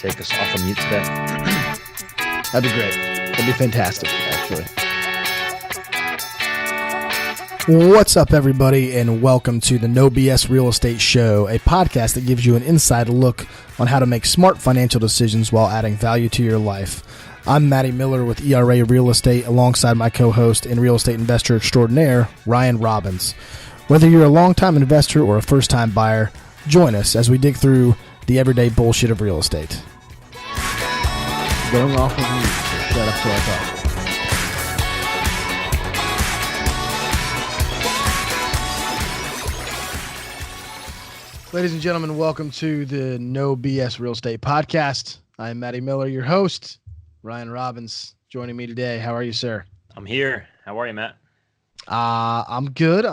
take us off of mute today? That'd be great. That'd be fantastic, actually. What's up, everybody, and welcome to the No BS Real Estate Show, a podcast that gives you an inside look on how to make smart financial decisions while adding value to your life. I'm Matty Miller with ERA Real Estate, alongside my co-host and real estate investor extraordinaire, Ryan Robbins. Whether you're a longtime investor or a first-time buyer, join us as we dig through the everyday bullshit of real estate. Going off of mute, so shut up till I talk. Ladies and gentlemen, welcome to the No BS Real Estate Podcast. I'm Matty Miller, your host. Ryan Robbins joining me today. How are you, sir? I'm here. How are you, Matt? I'm good.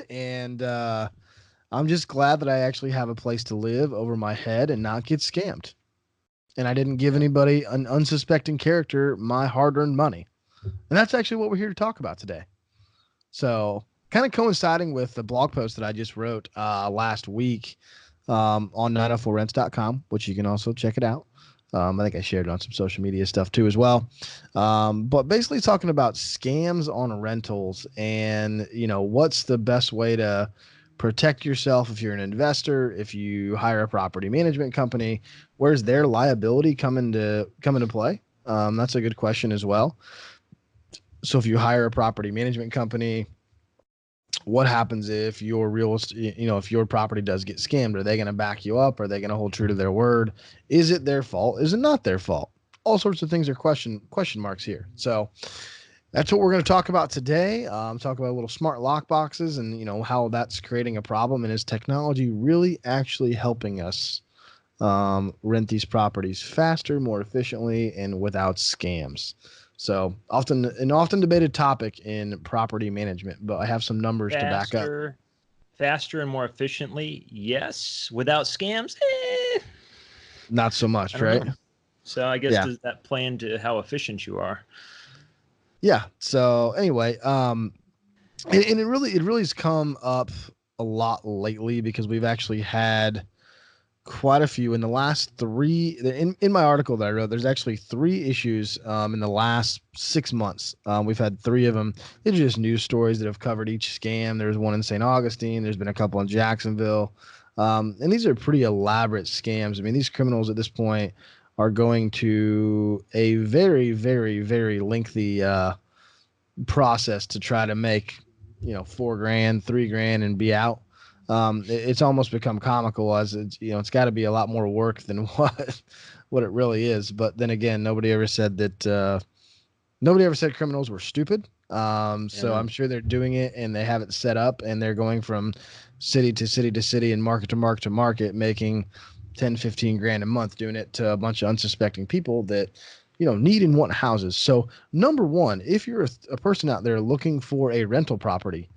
And I'm just glad that I actually have a place to live over my head and not get scammed. And I didn't give anybody, an unsuspecting character, my hard-earned money. And that's actually what we're here to talk about today. So kind of coinciding with the blog post that I just wrote last week on 904rents.com, which you can also check it out. I think I shared it on some social media stuff too as well. But basically talking about scams on rentals and, you know, what's the best way to protect yourself if you're an investor, if you hire a property management company, where's their liability come into play? That's a good question as well. So if you hire a property management company, what happens if your real estate, if your property does get scammed? Are they going to back you up? Are they going to hold true to their word? Is it their fault? Is it not their fault? All sorts of things are question marks here. So that's what we're going to talk about today. Talk about little smart lockboxes and, how that's creating a problem. And is technology really actually helping us rent these properties faster, more efficiently, and without scams? So an often debated topic in property management, but I have some numbers to back up. Faster and more efficiently, yes. Without scams, Not so much, right? know. So I guess does that play into how efficient you are? Yeah. So anyway, and it really has come up a lot lately because we've actually had quite a few in the last three. In my article that I wrote, there's actually 3 issues in the last 6 months. We've had 3 of them. These are just news stories that have covered each scam. There's one in St. Augustine. There's been a couple in Jacksonville. And these are pretty elaborate scams. I mean, these criminals at this point are going to a very, very, very lengthy process to try to make, $4,000, $3,000 and be out. It's almost become comical as it's got to be a lot more work than what it really is. But then again, nobody ever said criminals were stupid. So I'm sure they're doing it and they have it set up and they're going from city to city to city and market to market to market, making 10, 15 grand a month, doing it to a bunch of unsuspecting people that, need and want houses. So number one, if you're a person out there looking for a rental property,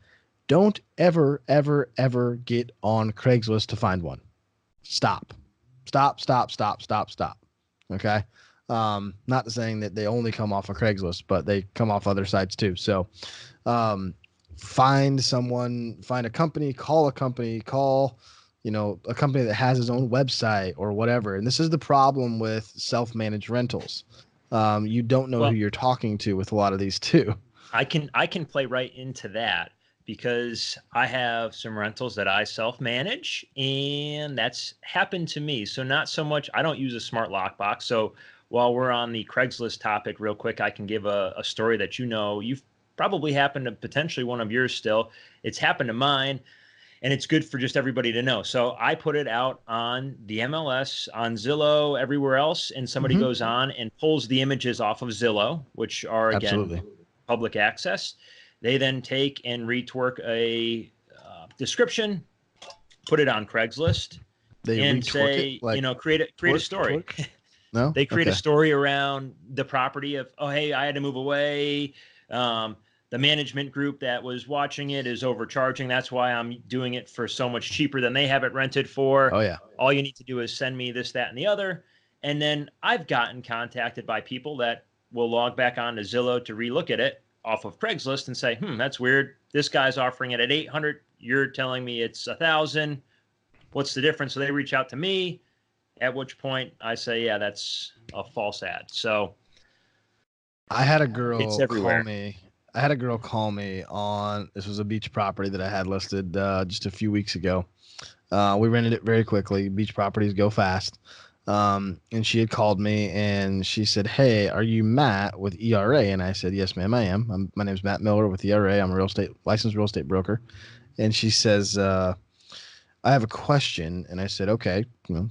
don't ever, ever, ever get on Craigslist to find one. Stop. Okay. Not saying that they only come off of Craigslist, but they come off other sites too. So, find a company, call a company, a company that has its own website or whatever. And this is the problem with self-managed rentals. You don't know who you're talking to with a lot of these too. I can play right into that, because I have some rentals that I self-manage, and that's happened to me. So not so much, I don't use a smart lockbox. So while we're on the Craigslist topic real quick, I can give a story that you've probably happened to potentially one of yours still. It's happened to mine, and it's good for just everybody to know. So I put it out on the MLS, on Zillow, everywhere else, and somebody goes on and pulls the images off of Zillow, which are, again, public access. They then take and retwork a description, put it on Craigslist, and say, create a story. No, they create a story around the property of, oh, hey, I had to move away. The management group that was watching it is overcharging. That's why I'm doing it for so much cheaper than they have it rented for. Oh yeah. All you need to do is send me this, that, and the other. And then I've gotten contacted by people that will log back on to Zillow to relook at it off of Craigslist and say, that's weird. This guy's offering it at 800. You're telling me it's 1,000. What's the difference? So they reach out to me At which point I say, yeah, that's a false ad. So I had a it's girl everywhere. call me. I had a girl call me on this was a beach property that I had listed just a few weeks ago. We rented it very quickly. Beach properties go fast. And she had called me and she said, "Hey, are you Matt with ERA?" And I said, "Yes, ma'am, I am. My name's Matt Miller with ERA. I'm a licensed real estate broker." And she says, "I have a question." And I said, "Okay,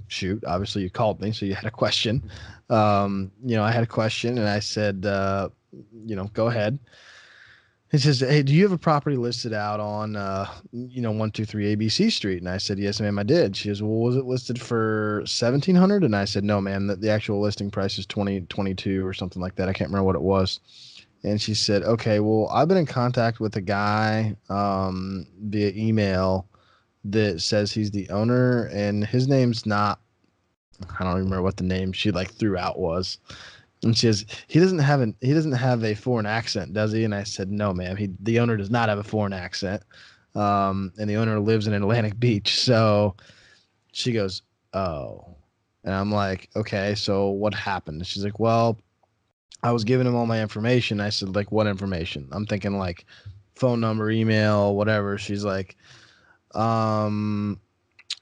shoot. Obviously, you called me, so you had a question." I had a question, and I said, "Go ahead." He says, "Hey, do you have a property listed out on, 123 ABC Street?" And I said, "Yes, ma'am, I did." She says, "Well, was it listed for 1,700?" And I said, "No, ma'am, the actual listing price is 2022 or something like that. I can't remember what it was." And she said, "Okay, well, I've been in contact with a guy via email that says he's the owner, and his name's not. I don't remember what the name she like threw out was." And she says, he doesn't have a foreign accent, does he?" And I said, "No, ma'am. The owner does not have a foreign accent. And the owner lives in Atlantic Beach." So she goes, "Oh." And I'm like, "Okay, so what happened?" And she's like, "Well, I was giving him all my information." I said, "Like, what information?" I'm thinking like phone number, email, whatever. She's like, um,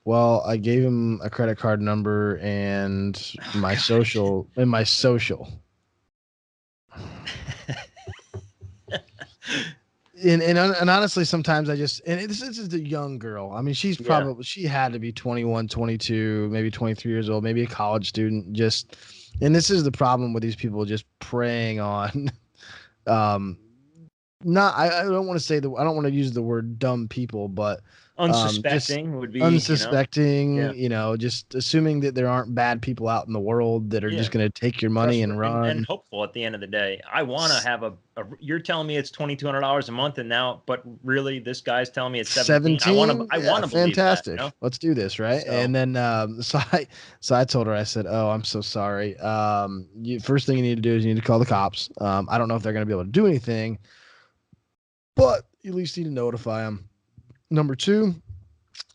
"Well, I gave him a credit card number and Oh, my God. social and my social." And honestly, sometimes I just this is a young girl. I mean, Yeah. she had to be 21, 22, maybe 23 years old, maybe a college student. And this is the problem with these people just preying on um not I don't want to say I don't want to use the word dumb people, but just Unsuspecting would be, unsuspecting, yeah. just assuming that there aren't bad people out in the world that are Yeah. just going to take your money and Trustworthy and run. hopeful at the end of the day. I want to have you're telling me it's $2,200 a month and now, but really this guy's telling me it's 17. 17, I yeah, want to believe that, fantastic, let's do this, right? So And then so I told her, I said, "Oh, I'm so sorry. First thing you need to do is you need to call the cops. I don't know if they're going to be able to do anything, but you at least need to notify them. Number two,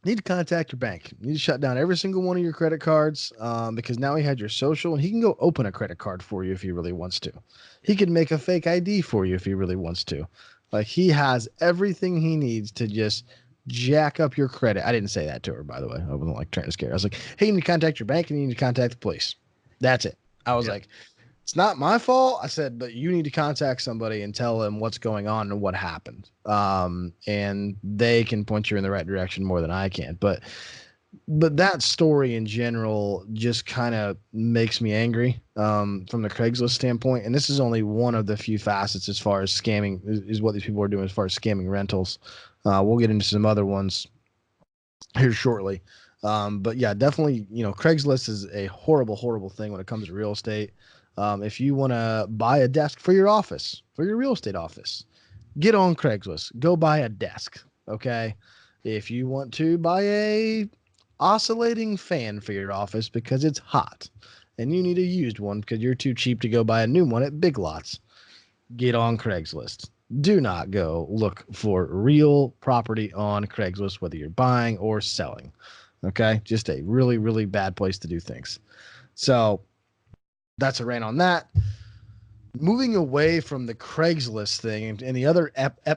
need to contact your bank. You need to shut down every single one of your credit cards, because now he had your social and he can go open a credit card for you if he really wants to. He can make a fake ID for you if he really wants to. Like, he has everything he needs to just jack up your credit." I didn't say that to her, by the way. I wasn't like trying to scare her. I was like, "Hey, you need to contact your bank and you need to contact the police." That's it. I was yeah. like, "It's not my fault." I said, "But you need to contact somebody and tell them what's going on and what happened. And they can point you in the right direction more than I can." But that story in general just kind of makes me angry, from the Craigslist standpoint. And this is only one of the few facets as far as scamming is what these people are doing as far as scamming rentals. We'll get into some other ones here shortly. But yeah, definitely, Craigslist is a horrible, horrible thing when it comes to real estate. If you want to buy a desk for your office, for your real estate office, get on Craigslist. Go buy a desk. Okay. If you want to buy a oscillating fan for your office because it's hot and you need a used one because you're too cheap to go buy a new one at Big Lots, get on Craigslist. Do not go look for real property on Craigslist, whether you're buying or selling. Okay. Just a really, really bad place to do things. So that's a rant on that. Moving away from the Craigslist thing and the other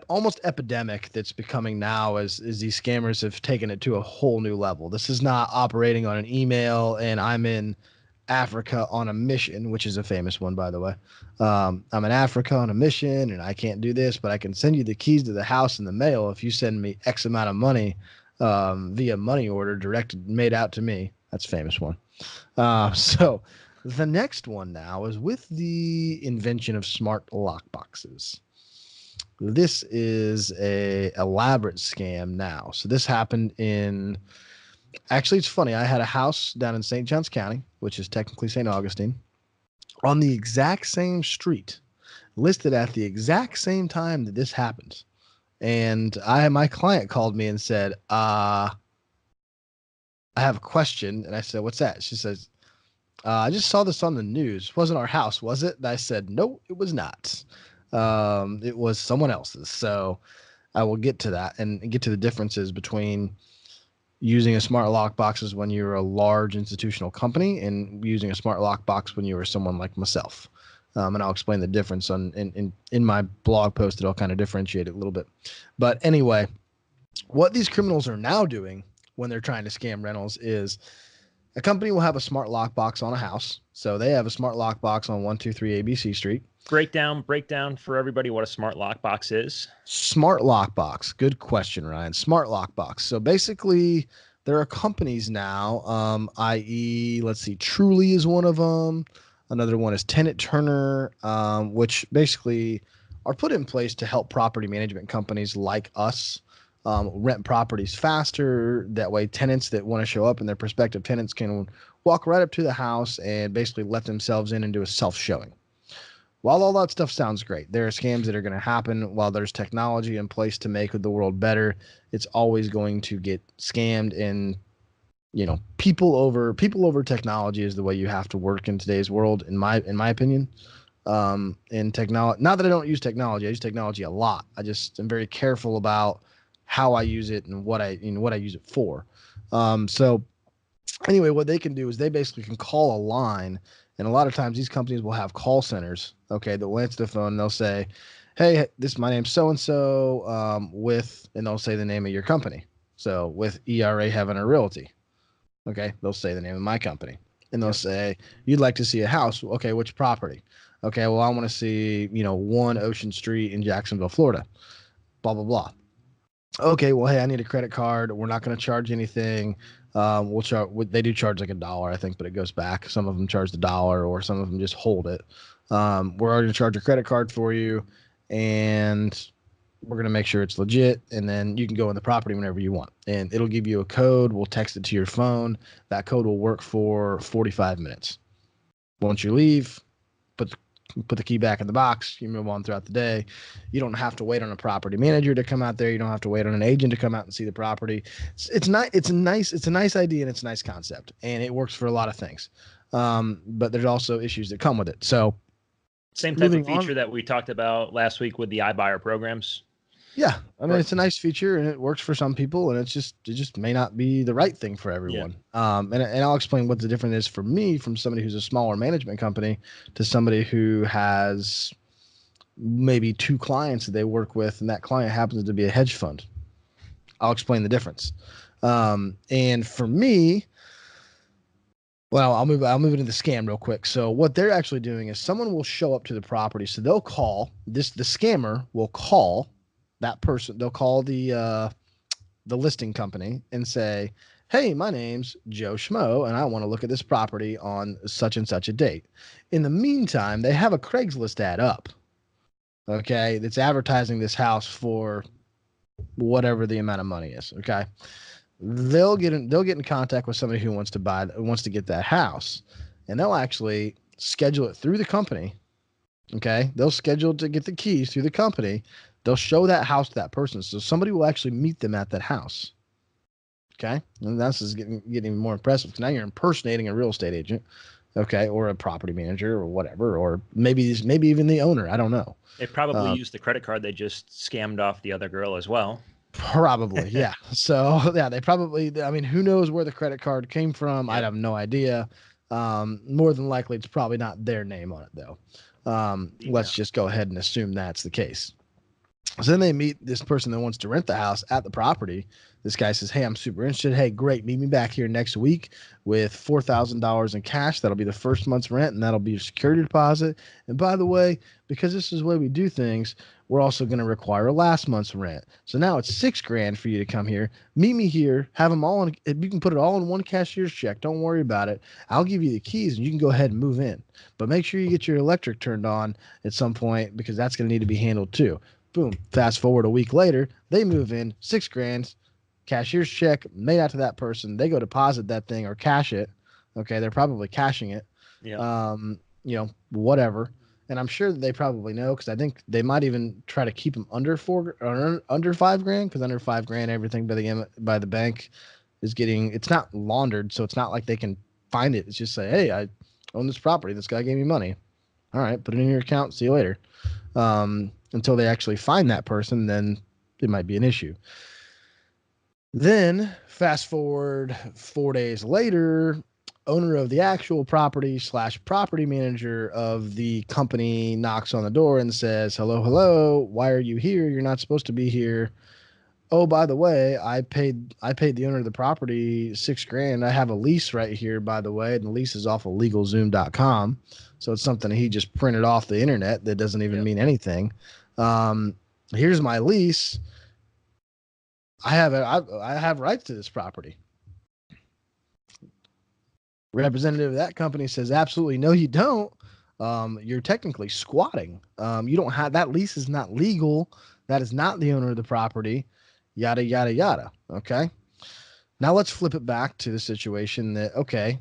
almost epidemic that's becoming now as these scammers have taken it to a whole new level. This is not operating on an email and I'm in Africa on a mission, which is a famous one, by the way. I'm in Africa on a mission and I can't do this, but I can send you the keys to the house in the mail if you send me X amount of money via money order made out to me. That's a famous one. So the next one now is with the invention of smart lockboxes. This is a elaborate scam now. So this happened actually, it's funny. I had a house down in St. Johns County, which is technically St. Augustine, on the exact same street, listed at the exact same time that this happened. And my client called me and said, "I have a question." And I said, "What's that?" She says, "I just saw this on the news. Wasn't our house, was it?" And I said, "No, it was not. It was someone else's." So I will get to that and get to the differences between, using a smart lockbox is when you're a large institutional company, and using a smart lockbox when you are someone like myself. And I'll explain the difference in my blog post. It'll kind of differentiate it a little bit. But anyway, what these criminals are now doing when they're trying to scam rentals is a company will have a smart lockbox on a house. So they have a smart lockbox on 123 ABC Street. Breakdown for everybody what a smart lockbox is. Smart lockbox. Good question, Ryan. Smart lockbox. So basically, there are companies now, i.e., let's see, Truly is one of them. Another one is Tenant Turner, which basically are put in place to help property management companies like us rent properties faster. That way, tenants that want to show up and their prospective tenants can walk right up to the house and basically let themselves in and do a self-showing. While all that stuff sounds great, there are scams that are going to happen. While there's technology in place to make the world better, it's always going to get scammed. And people over technology is the way you have to work in today's world, in my opinion. In technology, not that I don't use technology, I use technology a lot. I just am very careful about how I use it and what I use it for. So anyway, what they can do is they basically can call a line. And a lot of times these companies will have call centers, okay, that will answer the phone and they'll say, hey, my name's so-and-so, and they'll say the name of your company. So with ERA Heaven or Realty, okay, they'll say the name of my company. And they'll say, you'd like to see a house. Okay, which property? Okay, well, I want to see, 1 Ocean Street in Jacksonville, Florida, blah, blah, blah. Okay, well, hey, I need a credit card. We're not going to charge anything. We'll charge. They do charge like $1, I think, but it goes back. Some of them charge $1, or some of them just hold it. We're going to charge a credit card for you, and we're going to make sure it's legit. And then you can go in the property whenever you want, and it'll give you a code. We'll text it to your phone. That code will work for 45 minutes. Once you leave, put the key back in the box, you move on throughout the day. You don't have to wait on a property manager to come out there. You don't have to wait on an agent to come out and see the property. It's a nice idea, and it's a nice concept, and it works for a lot of things. But there's also issues that come with it. So same type of feature that we talked about last week with the iBuyer programs. Yeah, I mean, It's a nice feature, and it works for some people, and it just may not be the right thing for everyone. Yeah. And I'll explain what the difference is for me from somebody who's a smaller management company to somebody who has maybe 2 clients that they work with, and that client happens to be a hedge fund. I'll explain the difference. And for me, well, I'll move into the scam real quick. So what they're actually doing is someone will show up to the property. So they'll call the scammer will call that person. They'll call the listing company and say, hey, my name's Joe Schmo, and I want to look at this property on such and such a date. In the meantime, they have a Craigslist ad up, okay, that's advertising this house for whatever the amount of money is, okay? They'll get in contact with somebody who wants to get that house, and they'll actually schedule it through the company, okay? They'll schedule to get the keys through the company. They'll show that house to that person. So somebody will actually meet them at that house. Okay. And that's just getting even more impressive. Now you're impersonating a real estate agent, okay, or a property manager or whatever, or maybe even the owner. I don't know. They probably used the credit card they just scammed off the other girl as well. Probably, yeah. So yeah, they probably, I mean, who knows where the credit card came from? Yeah. I have no idea. More than likely it's probably not their name on it though. Let's just go ahead and assume that's the case. So then they meet this person that wants to rent the house at the property. This guy says, hey, I'm super interested. Hey, great. Meet me back here next week with $4,000 in cash. That'll be the first month's rent, and that'll be your security deposit. And by the way, because this is the way we do things, we're also going to require a last month's rent. So now it's $6,000 for you to come here. Meet me here. Have them all in. You can put it all in one cashier's check. Don't worry about it. I'll give you the keys, and you can go ahead and move in. But make sure you get your electric turned on at some point, because that's going to need to be handled too. Boom. Fast forward a week later, they move in, $6,000, cashier's check made out to that person. They go deposit that thing or cash it. Okay. They're probably cashing it. Yeah. Whatever. And I'm sure that they probably know, because I think they might even try to keep them under $5,000, because under $5,000, everything by the bank is it's not laundered. So it's not like they can find it. It's just say, hey, I own this property. This guy gave me money. All right, put it in your account. See you later. Until they actually find that person, then it might be an issue. Then fast forward 4 days later, owner of the actual property / property manager of the company knocks on the door and says, hello, hello, why are you here? You're not supposed to be here. Oh, by the way, I paid the owner of the property $6,000. I have a lease right here, by the way, and the lease is off of legalzoom.com. So it's something he just printed off the internet that doesn't even mean anything. Here's my lease. I have rights to this property. Representative of that company says, absolutely no, you don't. You're technically squatting. You don't have, that lease is not legal. That is not the owner of the property. Yada, yada, yada. Okay. Now let's flip it back to the situation that, okay,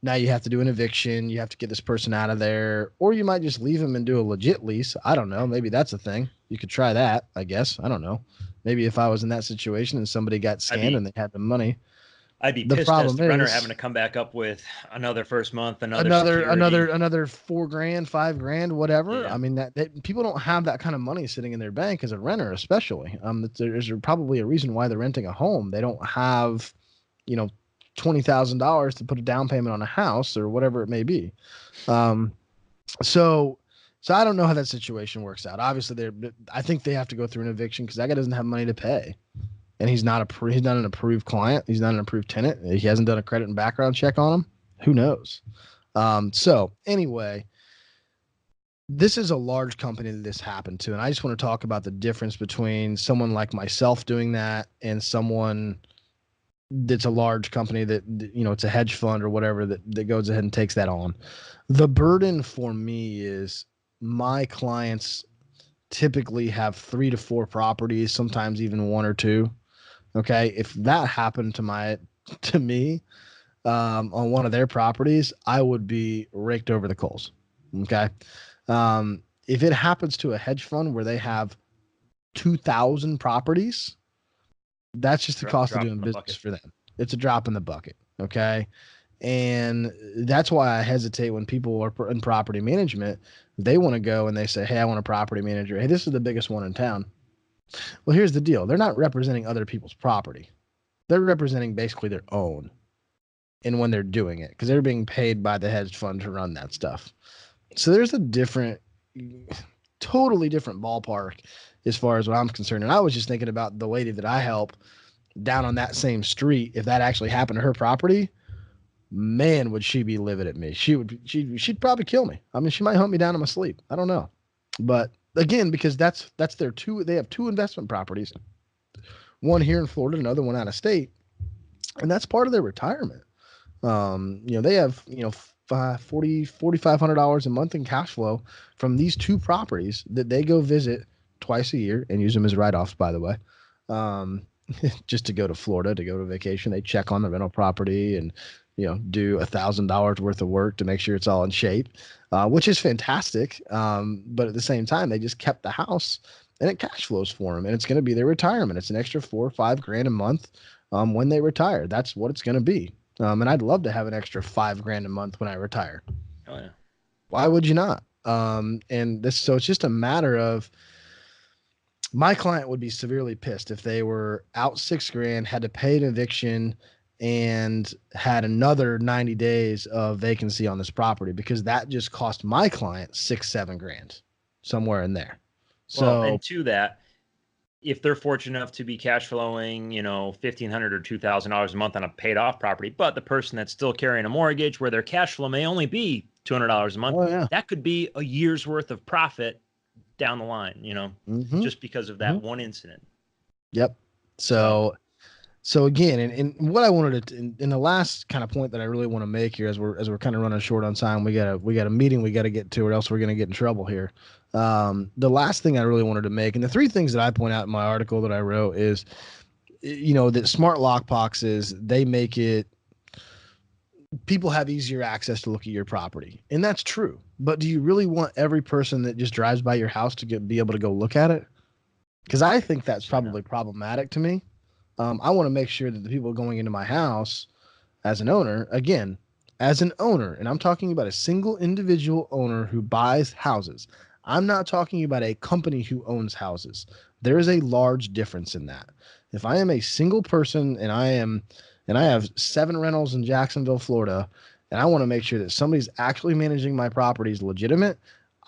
now you have to do an eviction. You have to get this person out of there, or you might just leave them and do a legit lease. I don't know. Maybe that's a thing. You could try that, I guess. I don't know. Maybe if I was in that situation and somebody got scammed and they had the money. I'd be The pissed problem as the renter is- having to come back up with another first month, another $4,000, $5,000, whatever. Yeah. I mean, that people don't have that kind of money sitting in their bank as a renter, especially. There's probably a reason why they're renting a home. They don't have, $20,000 to put a down payment on a house or whatever it may be. So I don't know how that situation works out. Obviously, I think they have to go through an eviction because that guy doesn't have money to pay. And he's not an approved client. He's not an approved tenant. He hasn't done a credit and background check on him. Who knows? So anyway, this is a large company that this happened to. And I just want to talk about the difference between someone like myself doing that and someone that's a large company that, it's a hedge fund or whatever that goes ahead and takes that on. The burden for me is my clients typically have 3 to 4 properties, sometimes even 1 or 2. Okay. If that happened to me on one of their properties, I would be raked over the coals. Okay. If it happens to a hedge fund where they have 2,000 properties, that's just the cost of doing business for them. It's a drop in the bucket. Okay. And that's why I hesitate when people are in property management. They want to go and they say, hey, I want a property manager. Hey, this is the biggest one in town. Well, here's the deal. They're not representing other people's property. They're representing basically their own. And when they're doing it, because they're being paid by the hedge fund to run that stuff. So there's a totally different ballpark as far as what I'm concerned. And I was just thinking about the lady that I help down on that same street. If that actually happened to her property, man, would she be livid at me. She'd probably kill me. I mean, she might hunt me down in my sleep. I don't know. But again, because that's their they have 2 investment properties, one here in Florida, another one out of state. And that's part of their retirement. They have, $4,500 a month in cash flow from these 2 properties that they go visit twice a year and use them as write-offs, by the way. Just to go to Florida, to go to vacation, they check on the rental property and, do $1,000 worth of work to make sure it's all in shape, which is fantastic. But at the same time, they just kept the house and it cash flows for them, and it's going to be their retirement. It's an extra $4 or $5 a month when they retire. That's what it's going to be. And I'd love to have an extra $5 a month when I retire. Oh yeah. Why would you not? So it's just a matter of, my client would be severely pissed if they were out $6,000, had to pay an eviction, and had another 90 days of vacancy on this property, because that just cost my client $6-7 somewhere in there. So, and to that, if they're fortunate enough to be cash flowing, $1,500 or $2,000 a month on a paid off property, but the person that's still carrying a mortgage where their cash flow may only be $200 a month, that could be a year's worth of profit down the line, just because of that one incident. Yep. So again, and what I wanted to, in the last kind of point that I really want to make here, as we're kind of running short on time, we got a meeting we got to get to, or else we're going to get in trouble here. The last thing I really wanted to make, and the 3 things that I point out in my article that I wrote is, that smart lockboxes, they make it, people have easier access to look at your property, and that's true. But do you really want every person that just drives by your house to be able to go look at it? Because I think that's probably problematic to me. I want to make sure that the people going into my house as an owner, and I'm talking about a single individual owner who buys houses. I'm not talking about a company who owns houses. There is a large difference in that. If I am a single person and I have 7 rentals in Jacksonville, Florida, and I want to make sure that somebody's actually managing my properties legitimate,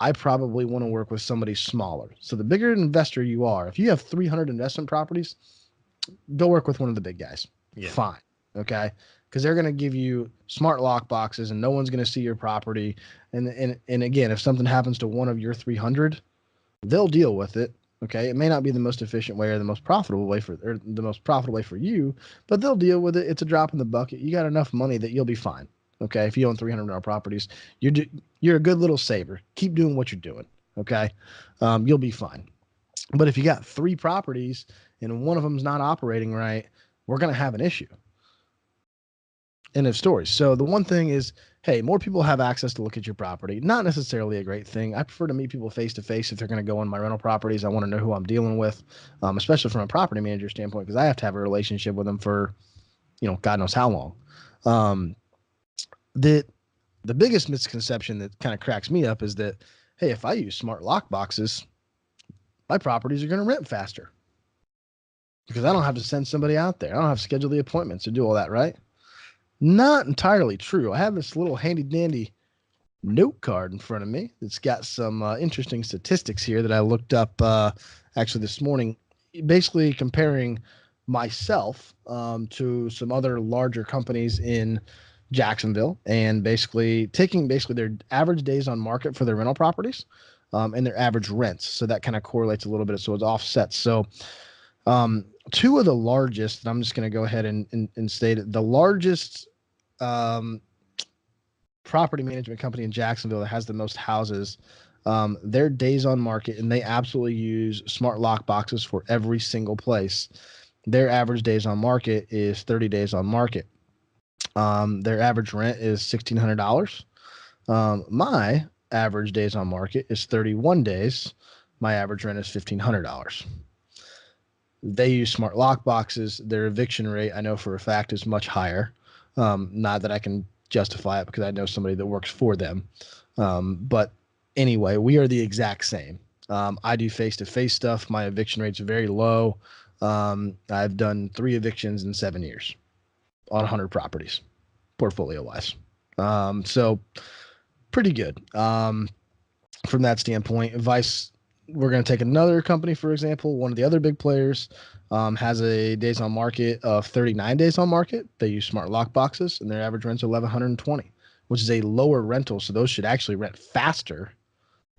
I probably want to work with somebody smaller. So the bigger investor you are, if you have 300 investment properties, go work with one of the big guys. Yeah. Fine. Okay. Because they're going to give you smart lock boxes and no one's going to see your property. And again, if something happens to one of your 300, they'll deal with it. Okay. It may not be the most efficient way or the most profitable way for you, but they'll deal with it. It's a drop in the bucket. You got enough money that you'll be fine. Okay. If you own 300 properties, you're a good little saver. Keep doing what you're doing. Okay. You'll be fine. But if you got 3 properties and one of them's not operating right, we're going to have an issue. End of story. So the one thing is, hey, more people have access to look at your property. Not necessarily a great thing. I prefer to meet people face to face if they're going to go on my rental properties. I want to know who I'm dealing with, especially from a property manager standpoint, because I have to have a relationship with them for, God knows how long. The biggest misconception that kind of cracks me up is that, hey, if I use smart lock boxes, my properties are going to rent faster because I don't have to send somebody out there. I don't have to schedule the appointments to do all that, right? Not entirely true. I have this little handy dandy note card in front of me that's got some interesting statistics here that I looked up actually this morning, basically comparing myself to some other larger companies in Jacksonville and basically taking their average days on market for their rental properties and their average rents. So that kind of correlates a little bit. So it's offset. So 2 of the largest, and I'm just going to go ahead and state it, the largest property management company in Jacksonville that has the most houses, their days on market, and they absolutely use smart lock boxes for every single place. Their average days on market is 30 days on market. Their average rent is $1,600. My average days on market is 31 days. My average rent is $1,500. They use smart lock boxes. Their eviction rate, I know for a fact, is much higher. Not that I can justify it because I know somebody that works for them. But anyway, we are the exact same. I do face-to-face stuff. My eviction rate's very low. I've done 3 evictions in 7 years on 100 properties, portfolio-wise. So pretty good. From that standpoint, we're going to take another company, for example. One of the other big players has a days on market of 39 days on market. They use smart lock boxes, and their average rent's $1,120, which is a lower rental. So those should actually rent faster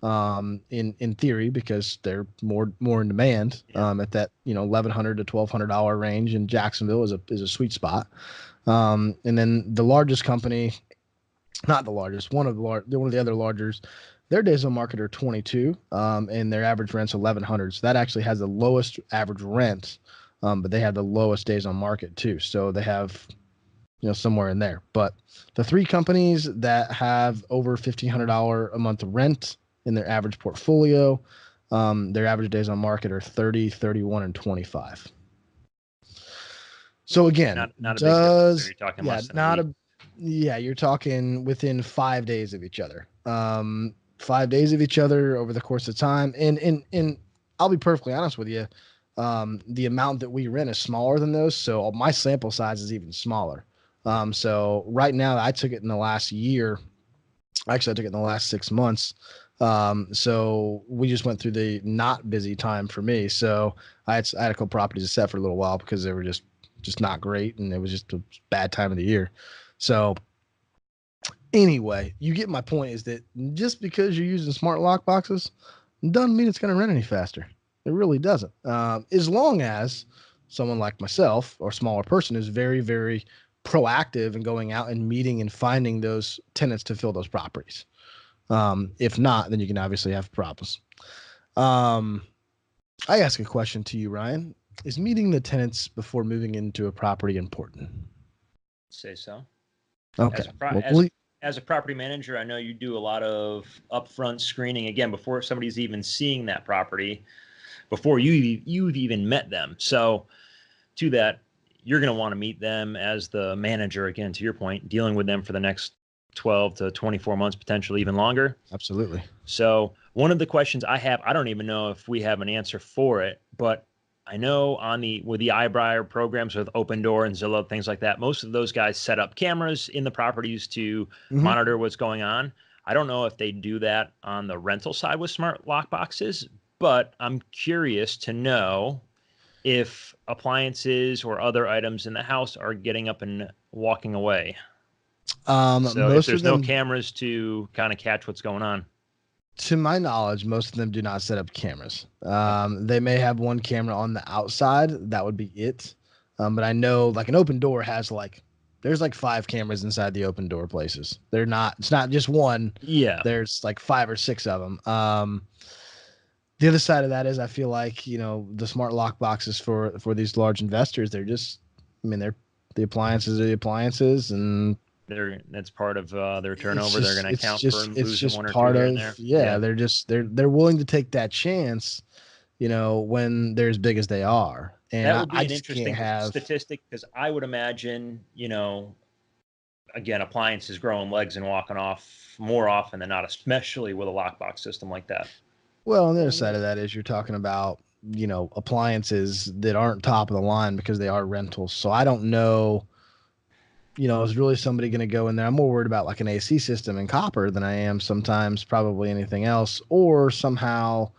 in theory because they're more in demand at that $1,100 to $1,200 range in Jacksonville is a sweet spot. And then the largest company, not the largest, one of the other largest, their days on market are 22, and their average rent's $1,100. So that actually has the lowest average rent, but they have the lowest days on market too. So they have, somewhere in there. But the 3 companies that have over $1,500 a month rent in their average portfolio, their average days on market are 30, 31, and 25. So again, not a big difference. So you're talking less than a week. You're talking within 5 days of each other. 5 days of each other over the course of time. And I'll be perfectly honest with you. The amount that we rent is smaller than those. So my sample size is even smaller. So right now I took it in the last year. Actually, I took it in the last 6 months. So we just went through the not busy time for me. So I had a couple properties to set for a little while because they were just not great. And it was just a bad time of the year. So anyway, you get my point is that just because you're using smart lock boxes doesn't mean it's going to rent any faster. It really doesn't. As long as someone like myself or a smaller person is very, very proactive in going out and meeting and finding those tenants to fill those properties. If not, then you can obviously have problems. I ask a question to you, Ryan. Is meeting the tenants before moving into a property important? Say so. Okay. As a property manager, I know you do a lot of upfront screening again before somebody's even seeing that property, before you've even met them. So to that, you're going to want to meet them as the manager, again, to your point, dealing with them for the next 12 to 24 months, potentially even longer. Absolutely. So one of the questions I have, I don't even know if we have an answer for it, but I know with the iBuyer programs with Open Door and Zillow, things like that, most of those guys set up cameras in the properties to monitor what's going on. I don't know if they do that on the rental side with smart lock boxes, but I'm curious to know if appliances or other items in the house are getting up and walking away. So if Most there's of no them, cameras to kind of catch what's going on. to my knowledge, most of them do not set up cameras. Okay. They may have one camera on the outside. That would be it. But I know like an Open Door has there's like 5 cameras inside the Open Door places. It's not just one. Yeah. There's like 5 or 6 of them. The other side of that is I feel like, the smart lock boxes for these large investors, they're just, the appliances are the appliances, and That's part of their turnover. just They're going to account for it's losing just one or two part here and of, there. yeah, they're willing to take that chance, when they're as big as they are. And That would be I an just can't interesting have. statistic because I would imagine, again, appliances growing legs and walking off more often than not, especially with a lockbox system like that. Well, on the other side of that is you're talking about, appliances that aren't top of the line because they are rentals. So I don't know, is really somebody going to go in there? I'm more worried about like an AC system in copper than I am sometimes probably anything else, or somehow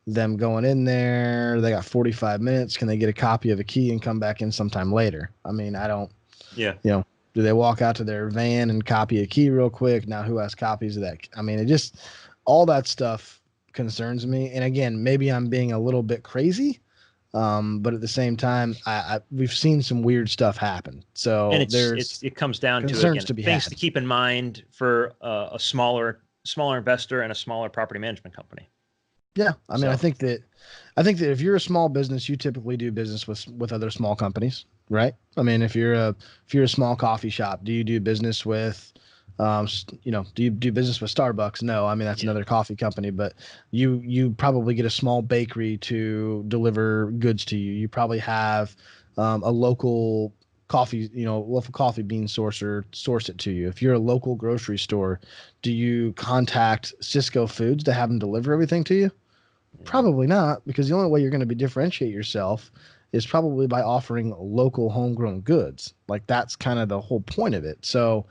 them going in there, they got 45 minutes. Can they get a copy of a key and come back in sometime later? I don't, Yeah. do they walk out to their van and copy a key real quick? Now, who has copies of that? It just, all that stuff concerns me. And again, maybe I'm being a little bit crazy. But at the same time, we've seen some weird stuff happen. So And there's it comes down to, concerns again, to be things had. to keep in mind for a smaller investor and a smaller property management company. Yeah, So- I think that if you're a small business, you typically do business with other small companies, right? If you're a small coffee shop, do you do business with, do you do business with Starbucks? No, that's Yeah. another coffee company, but you probably get a small bakery to deliver goods to you. You probably have a local local coffee bean sourcer source it to you. If you're a local grocery store, do you contact Cisco Foods to have them deliver everything to you? Probably not, because the only way you're going to be differentiate yourself is probably by offering local homegrown goods. Like that's kind of the whole point of it. So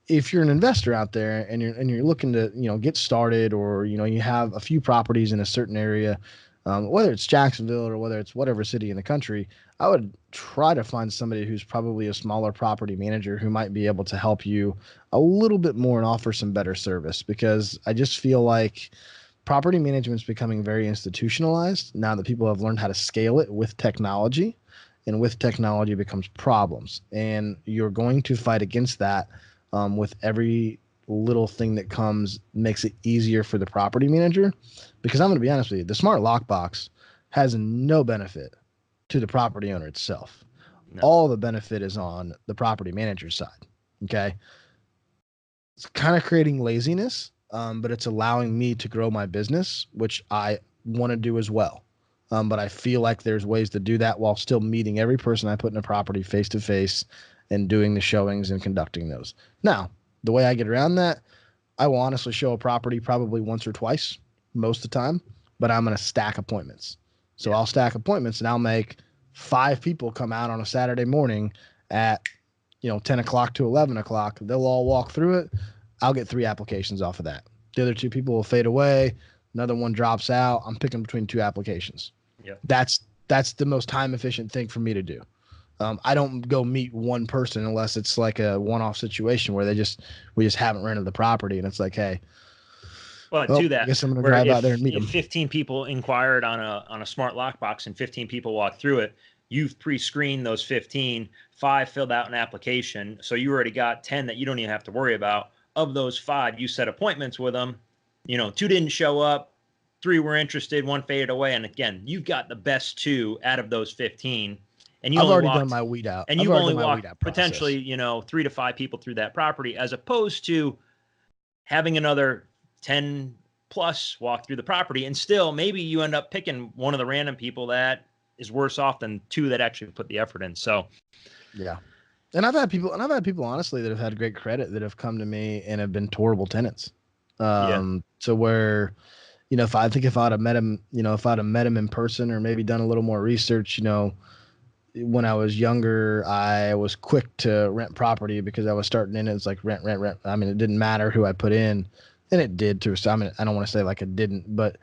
if you're an investor out there and you're looking to get started, or you have a few properties in a certain area, whether it's Jacksonville or whether it's whatever city in the country, I would try to find somebody who's probably a smaller property manager who might be able to help you a little bit more and offer some better service, because I just feel like property management is becoming very institutionalized now that people have learned how to scale it with technology, and with technology becomes problems, and you're going to fight against that with every little thing that makes it easier for the property manager. Because I'm going to be honest with you, the smart lockbox has no benefit to the property owner itself. No. All the benefit is on the property manager's side. Okay. It's kind of creating laziness, but it's allowing me to grow my business, which I want to do as well. But I feel like there's ways to do that while still meeting every person I put in a property face to face and doing the showings and conducting those. Now, the way I get around that, I will honestly show a property probably once or twice most of the time, but I'm going to stack appointments. So I'll stack appointments and I'll make 5 people come out on a Saturday morning at 10 o'clock to 11 o'clock. They'll all walk through it. I'll get 3 applications off of that. The other 2 people will fade away. Another one drops out. I'm picking between 2 applications. Yeah. That's the most time efficient thing for me to do. I don't go meet one person unless it's like a one-off situation where we just haven't rented the property, and it's like, hey, well, I to that, guess I'm going to drive out there and meet them. If 15 people inquired on a smart lockbox and 15 people walked through it, you've pre-screened those 15. 5 filled out an application, so you already got 10 that you don't even have to worry about. Of those 5, you set appointments with them. 2 didn't show up, 3 were interested, 1 faded away, and again, you've got the best 2 out of those 15. And I've already done my weed out. And you've only walked potentially, 3 to 5 people through that property, as opposed to having another 10 plus walk through the property. And still, maybe you end up picking one of the random people that is worse off than 2 that actually put the effort in. So, yeah. And I've had people honestly that have had great credit that have come to me and have been horrible tenants. So where if I'd have met him, if I'd have met him in person or maybe done a little more research, when I was younger, I was quick to rent property because I was starting in it. It's like rent, rent, rent. I mean, it didn't matter who I put in, and it did too. So I mean, I don't want to say like it didn't, but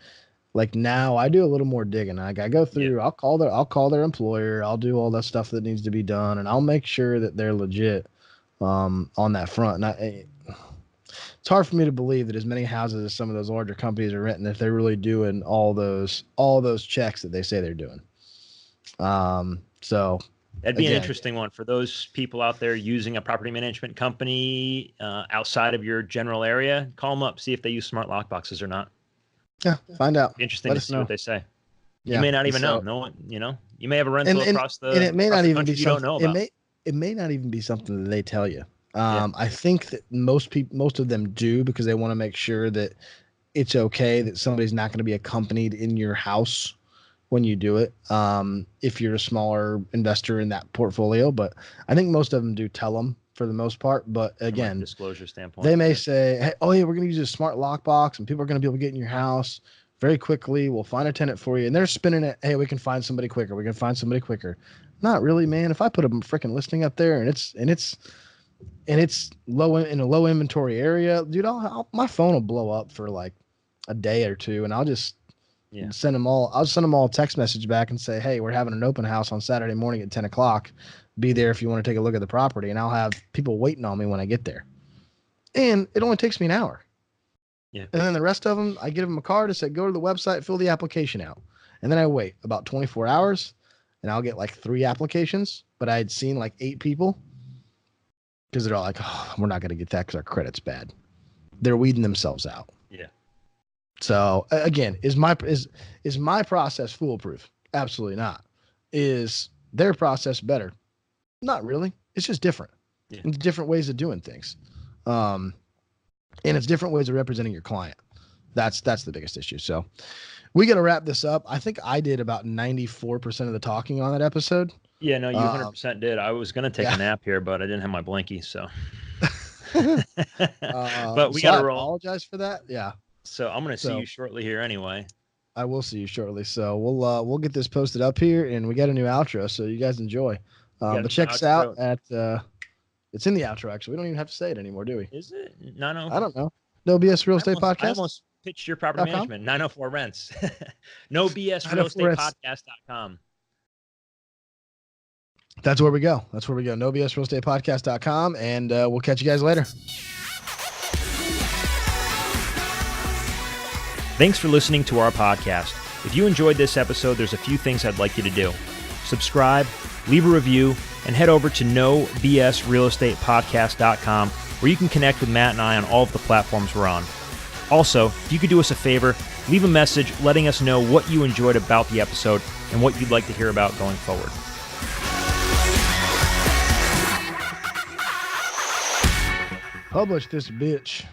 like now I do a little more digging. I go through, I'll call their employer. I'll do all that stuff that needs to be done, and I'll make sure that they're legit on that front. And it's hard for me to believe that as many houses as some of those larger companies are renting, if they're really doing all those checks that they say they're doing. So that'd be an interesting one for those people out there using a property management company outside of your general area. Call them up, see if they use smart lockboxes or not. Yeah, find out. Interesting to see what they say. Yeah, you may not even know. No one, you may have a rental across the and it may not even be you don't know about. It may not even be something that they tell you. I think that most of them do because they want to make sure that it's okay that somebody's not going to be accompanied in your house when you do it. If you're a smaller investor in that portfolio, but I think most of them do tell them for the most part. But again, from a disclosure standpoint, they may say, hey, oh yeah, we're going to use a smart lockbox and people are going to be able to get in your house very quickly. We'll find a tenant for you. And they're spinning it. Hey, we can find somebody quicker. We can find somebody quicker. Not really, man. If I put a freaking listing up there and it's low in a low inventory area, dude, my phone will blow up for like a day or two, and I'll just send them all. I'll send them all a text message back and say, hey, we're having an open house on Saturday morning at 10 o'clock. Be there if you want to take a look at the property, and I'll have people waiting on me when I get there. And it only takes me an hour. Yeah. And then the rest of them, I give them a card and say, go to the website, fill the application out. And then I wait about 24 hours, and I'll get like 3 applications, but I had seen like 8 people. Because they're all like, oh, we're not going to get that because our credit's bad. They're weeding themselves out. Yeah. So again, is my process foolproof? Absolutely not. Is their process better? Not really. It's just different. Yeah. It's different ways of doing things. And it's different ways of representing your client. That's the biggest issue. So we got to wrap this up. I think I did about 94% of the talking on that episode. Yeah, no, you 100% did. I was going to take a nap here, but I didn't have my blankie, so. But we got to roll. I apologize for that. Yeah. So I'm going to see you shortly here anyway. I will see you shortly. So we'll get this posted up here, and we got a new outro, so you guys enjoy. But check us out at it's in the outro, actually. We don't even have to say it anymore, do we? Is it? No. I don't know. No BS Real Estate Podcast? I almost pitched your property management. 904 Rents. No BS Real Estate Podcast.com. That's where we go. No BS Real Estate Podcast.com, and we'll catch you guys later. Thanks for listening to our podcast. If you enjoyed this episode, there's a few things I'd like you to do. Subscribe, leave a review, and head over to NoBSRealEstatePodcast.com where you can connect with Matt and I on all of the platforms we're on. Also, if you could do us a favor, leave a message letting us know what you enjoyed about the episode and what you'd like to hear about going forward. Publish this bitch.